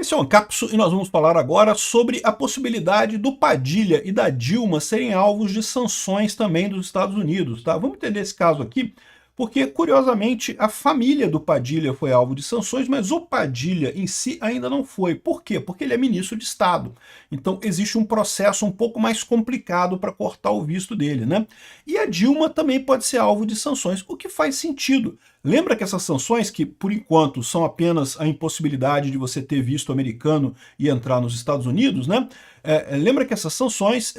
Esse é o Ancapso e nós vamos falar agora sobre a possibilidade do Padilha e da Dilma serem alvos de sanções também dos Estados Unidos, tá? Vamos entender esse caso aqui, porque, curiosamente, a família do Padilha foi alvo de sanções, mas o Padilha em si ainda não foi. Por quê? Porque ele é ministro de Estado. Então, existe um processo um pouco mais complicado para cortar o visto dele, né? E a Dilma também pode ser alvo de sanções, o que faz sentido. Lembra que essas sanções, que por enquanto são apenas a impossibilidade de você ter visto americano e entrar nos Estados Unidos, né? Lembra que essas sanções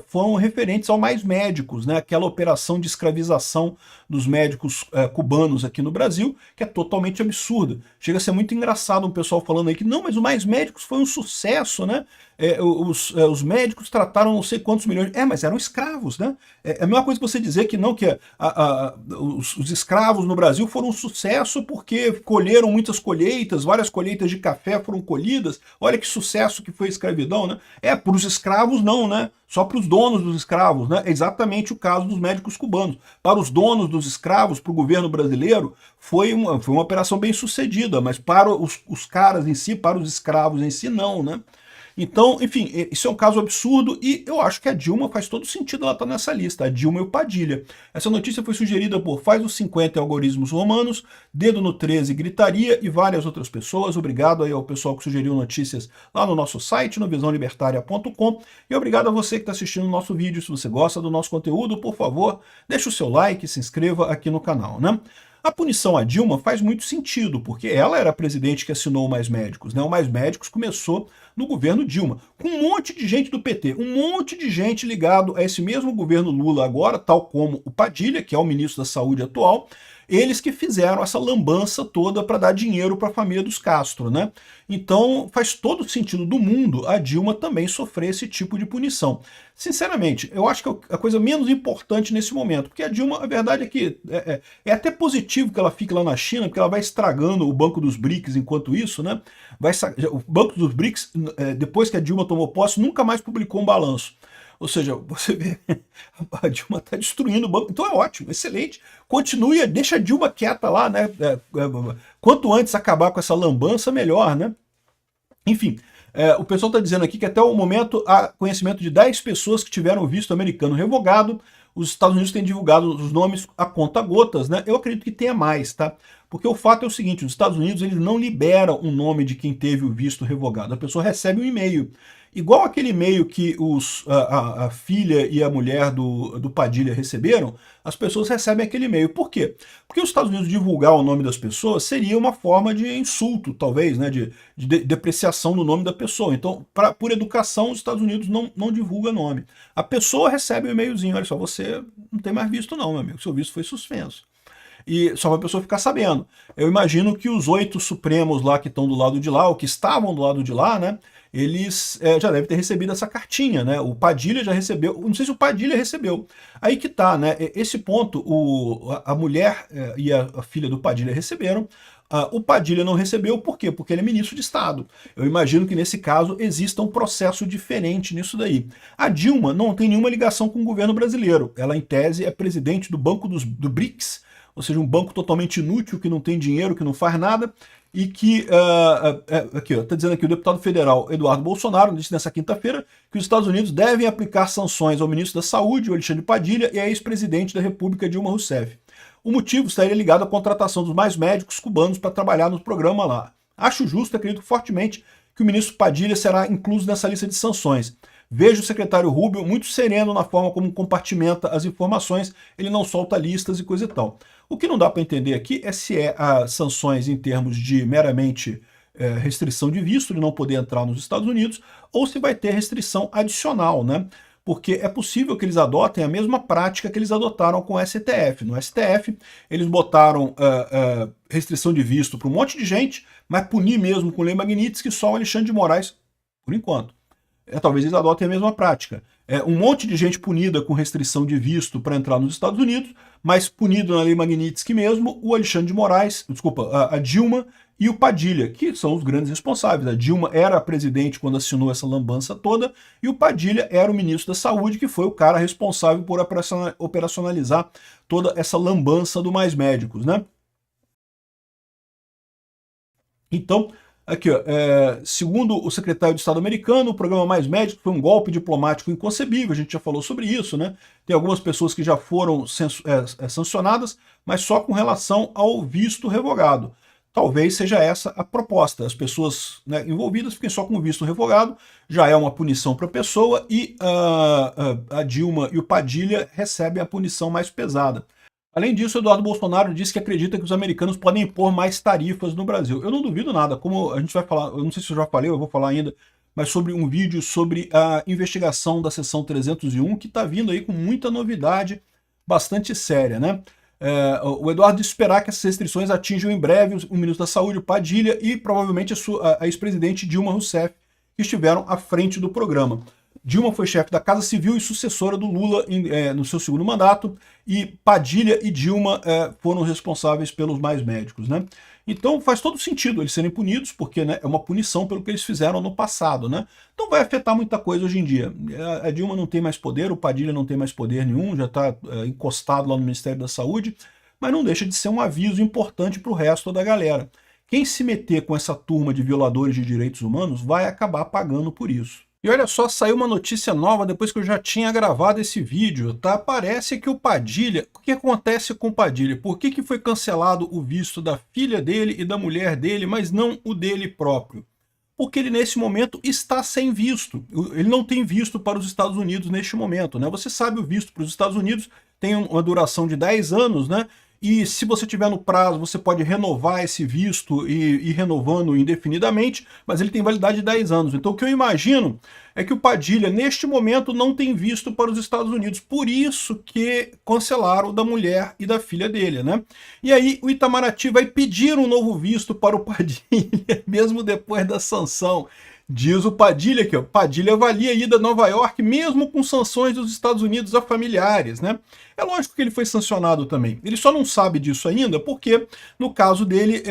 foram referentes ao Mais Médicos, né? Aquela operação de escravização dos médicos cubanos aqui no Brasil, que é totalmente absurda. Chega a ser muito engraçado um pessoal falando aí que não, mas o Mais Médicos foi um sucesso, né? Os médicos trataram não sei quantos milhões. Mas eram escravos, né? É a mesma coisa que você dizer que não, que os escravos no Brasil foram um sucesso porque colheram muitas colheitas, várias colheitas de café foram colhidas. Olha que sucesso que foi a escravidão, né? Para os escravos não, né? Só para os donos dos escravos, né? É exatamente o caso dos médicos cubanos. Para os donos dos escravos, para o governo brasileiro, foi uma operação bem sucedida, mas para os caras em si, para os escravos em si, não, né? Então, enfim, isso é um caso absurdo e eu acho que a Dilma faz todo sentido ela estar nessa lista, a Dilma e o Padilha. Essa notícia foi sugerida por Faz os 50 Algoritmos Romanos, Dedo no 13 Gritaria e várias outras pessoas. Obrigado aí ao pessoal que sugeriu notícias lá no nosso site, no visãolibertaria.com, e obrigado a você que está assistindo o nosso vídeo. Se você gosta do nosso conteúdo, por favor, deixe o seu like e se inscreva aqui no canal, né? A punição à Dilma faz muito sentido, porque ela era a presidente que assinou o Mais Médicos, né? O Mais Médicos começou no governo Dilma, com um monte de gente do PT, um monte de gente ligado a esse mesmo governo Lula agora, tal como o Padilha, que é o ministro da Saúde atual, eles que fizeram essa lambança toda para dar dinheiro para a família dos Castro, né? Então faz todo o sentido do mundo a Dilma também sofrer esse tipo de punição. Sinceramente, eu acho que é a coisa menos importante nesse momento, porque a Dilma, a verdade é que é até positivo que ela fique lá na China, porque ela vai estragando o Banco dos BRICS enquanto isso, né? O Banco dos BRICS, depois que a Dilma tomou posse, nunca mais publicou um balanço. Ou seja, você vê, a Dilma está destruindo o banco. Então é ótimo, excelente. Continue, deixa a Dilma quieta lá, né? Quanto antes acabar com essa lambança, melhor, né? Enfim, o pessoal está dizendo aqui que até o momento há conhecimento de 10 pessoas que tiveram o visto americano revogado. Os Estados Unidos têm divulgado os nomes a conta-gotas, né? Eu acredito que tenha mais, tá? Porque o fato é o seguinte, os Estados Unidos eles não liberam o nome de quem teve o visto revogado. A pessoa recebe um e-mail. Igual aquele e-mail que a filha e a mulher do Padilha receberam, as pessoas recebem aquele e-mail. Por quê? Porque os Estados Unidos divulgar o nome das pessoas seria uma forma de insulto, talvez, né, de depreciação do nome da pessoa. Então, por educação, os Estados Unidos não divulga nome. A pessoa recebe um e-mailzinho, olha só, você não tem mais visto não, meu amigo, seu visto foi suspenso. E só para a pessoa ficar sabendo. Eu imagino que os 8 supremos lá que estão do lado de lá, ou que estavam do lado de lá, né, eles já devem ter recebido essa cartinha, né? O Padilha já recebeu, não sei se o Padilha recebeu. Aí que tá, né? Esse ponto, a mulher e a filha do Padilha receberam, o Padilha não recebeu, por quê? Porque ele é ministro de Estado. Eu imagino que nesse caso exista um processo diferente nisso daí. A Dilma não tem nenhuma ligação com o governo brasileiro. Ela, em tese, é presidente do Banco do BRICS, ou seja, um banco totalmente inútil, que não tem dinheiro, que não faz nada, e que, aqui está dizendo aqui o deputado federal Eduardo Bolsonaro disse nessa quinta-feira que os Estados Unidos devem aplicar sanções ao ministro da Saúde, o Alexandre Padilha, e à ex-presidente da República, Dilma Rousseff. O motivo estaria ligado à contratação dos mais médicos cubanos para trabalhar no programa lá. Acho justo, acredito fortemente que o ministro Padilha será incluso nessa lista de sanções. Vejo o secretário Rubio muito sereno na forma como compartimenta as informações, ele não solta listas e coisa e tal. O que não dá para entender aqui é se sanções em termos de meramente restrição de visto, de não poder entrar nos Estados Unidos, ou se vai ter restrição adicional, né? Porque é possível que eles adotem a mesma prática que eles adotaram com o STF. No STF, eles botaram restrição de visto para um monte de gente, mas punir mesmo com lei Magnitsky só o Alexandre de Moraes, por enquanto. Talvez eles adotem a mesma prática. Um monte de gente punida com restrição de visto para entrar nos Estados Unidos, mas punido na lei Magnitsky mesmo, o Alexandre de Moraes, desculpa, a Dilma e o Padilha, que são os grandes responsáveis. A Dilma era a presidente quando assinou essa lambança toda, e o Padilha era o ministro da Saúde, que foi o cara responsável por operacionalizar toda essa lambança do Mais Médicos, né? Então, Aqui, ó, segundo o secretário de Estado americano, o programa Mais Médicos foi um golpe diplomático inconcebível, a gente já falou sobre isso, né? Tem algumas pessoas que já foram sancionadas, mas só com relação ao visto revogado. Talvez seja essa a proposta. As pessoas, né, envolvidas fiquem só com o visto revogado, já é uma punição para a pessoa, e a Dilma e o Padilha recebem a punição mais pesada. Além disso, Eduardo Bolsonaro disse que acredita que os americanos podem impor mais tarifas no Brasil. Eu não duvido nada, como a gente vai falar, eu não sei se eu já falei, eu vou falar ainda, mas sobre um vídeo sobre a investigação da seção 301, que está vindo aí com muita novidade, bastante séria, né? O Eduardo disse esperar que essas restrições atinjam em breve o ministro da Saúde, o Padilha, e provavelmente a ex-presidente Dilma Rousseff, que estiveram à frente do programa. Dilma foi chefe da Casa Civil e sucessora do Lula no seu segundo mandato, e Padilha e Dilma foram responsáveis pelos Mais Médicos, né? Então faz todo sentido eles serem punidos, porque, né, é uma punição pelo que eles fizeram no passado, né? Então vai afetar muita coisa hoje em dia. A Dilma não tem mais poder, o Padilha não tem mais poder nenhum, já está encostado lá no Ministério da Saúde, mas não deixa de ser um aviso importante para o resto da galera. Quem se meter com essa turma de violadores de direitos humanos vai acabar pagando por isso. E olha só, saiu uma notícia nova depois que eu já tinha gravado esse vídeo, tá? Parece que o Padilha... O que acontece com o Padilha? Por que foi cancelado o visto da filha dele e da mulher dele, mas não o dele próprio? Porque ele, nesse momento, está sem visto. Ele não tem visto para os Estados Unidos neste momento, né? Você sabe, o visto para os Estados Unidos tem uma duração de 10 anos, né? E se você tiver no prazo, você pode renovar esse visto e ir renovando indefinidamente, mas ele tem validade de 10 anos. Então o que eu imagino é que o Padilha, neste momento, não tem visto para os Estados Unidos. Por isso que cancelaram o da mulher e da filha dele, né? E aí o Itamaraty vai pedir um novo visto para o Padilha, mesmo depois da sanção. Diz o Padilha aqui, ó, Padilha avalia a ida a Nova York mesmo com sanções dos Estados Unidos a familiares, né? É lógico que ele foi sancionado também. Ele só não sabe disso ainda porque, no caso dele,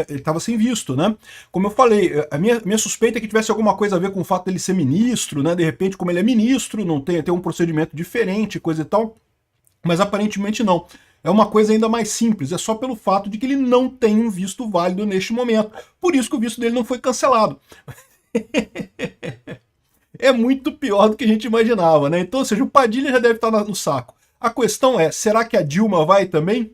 ele estava sem visto, né? Como eu falei, a minha suspeita é que tivesse alguma coisa a ver com o fato dele ser ministro, né? De repente, como ele é ministro, não tem um procedimento diferente, coisa e tal, mas aparentemente não. É uma coisa ainda mais simples, é só pelo fato de que ele não tem um visto válido neste momento. Por isso que o visto dele não foi cancelado. É muito pior do que a gente imaginava, né? Então, ou seja, o Padilha já deve estar no saco. A questão é, será que a Dilma vai também?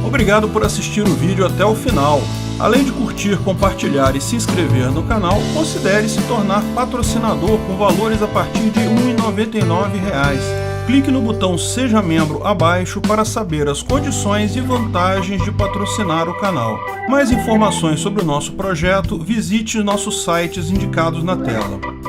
Obrigado por assistir o vídeo até o final. Além de curtir, compartilhar e se inscrever no canal, considere se tornar patrocinador com valores a partir de R$ 1,99. Clique no botão Seja Membro abaixo para saber as condições e vantagens de patrocinar o canal. Mais informações sobre o nosso projeto, visite nossos sites indicados na tela.